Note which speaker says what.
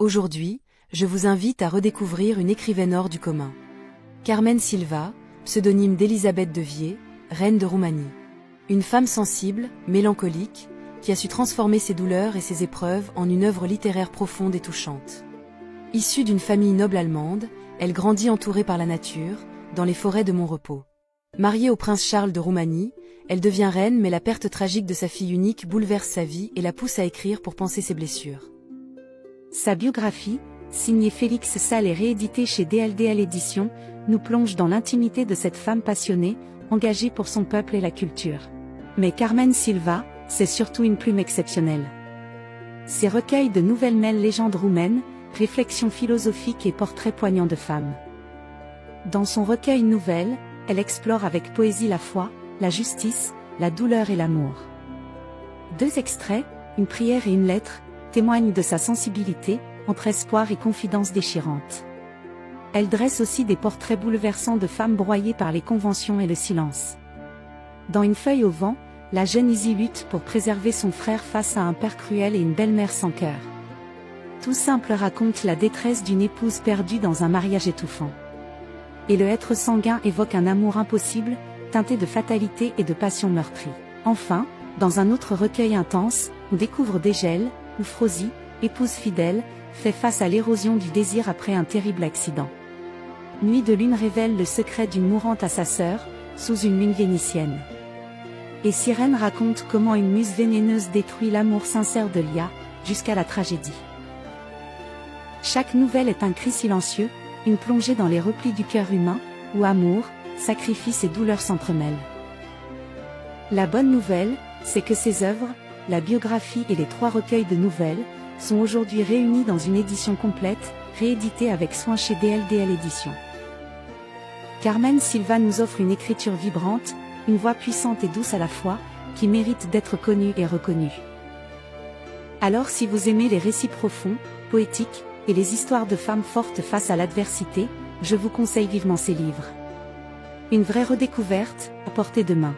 Speaker 1: Aujourd'hui, je vous invite à redécouvrir une écrivaine hors du commun. Carmen Sylva, pseudonyme d'Élisabeth de Vier, reine de Roumanie. Une femme sensible, mélancolique, qui a su transformer ses douleurs et ses épreuves en une œuvre littéraire profonde et touchante. Issue d'une famille noble allemande, elle grandit entourée par la nature, dans les forêts de Montrepos. Mariée au prince Charles de Roumanie, elle devient reine, mais la perte tragique de sa fille unique bouleverse sa vie et la pousse à écrire pour panser ses blessures.
Speaker 2: Sa biographie, signée Félix Sall et rééditée chez DLDL Éditions, nous plonge dans l'intimité de cette femme passionnée, engagée pour son peuple et la culture. Mais Carmen Sylva, c'est surtout une plume exceptionnelle. Ses recueils de nouvelles mêlent légendes roumaines, réflexions philosophiques et portraits poignants de femmes. Dans son recueil Nouvelles, elle explore avec poésie la foi, la justice, la douleur et l'amour. 2 extraits, une prière et une lettre, témoignent de sa sensibilité, entre espoir et confidence déchirante. Elle dresse aussi des portraits bouleversants de femmes broyées par les conventions et le silence. Dans Une feuille au vent, la jeune Izzy lutte pour préserver son frère face à un père cruel et une belle-mère sans cœur. Tout simple raconte la détresse d'une épouse perdue dans un mariage étouffant. Et le être sanguin évoque un amour impossible, teinté de fatalité et de passion meurtrie. Enfin, dans un autre recueil intense, on découvre Dégel, où Frosie, épouse fidèle, fait face à l'érosion du désir après un terrible accident. Nuit de lune révèle le secret d'une mourante à sa sœur, sous une lune vénitienne. Et Sirène raconte comment une muse vénéneuse détruit l'amour sincère de Lia, jusqu'à la tragédie. Chaque nouvelle est un cri silencieux, une plongée dans les replis du cœur humain, où amour, sacrifice et douleur s'entremêlent. La bonne nouvelle, c'est que ces œuvres, la biographie et les 3 recueils de nouvelles, sont aujourd'hui réunis dans une édition complète, rééditée avec soin chez DLDL Éditions. Carmen Sylva nous offre une écriture vibrante, une voix puissante et douce à la fois, qui mérite d'être connue et reconnue. Alors si vous aimez les récits profonds, poétiques, et les histoires de femmes fortes face à l'adversité, je vous conseille vivement ces livres. Une vraie redécouverte, à portée de main.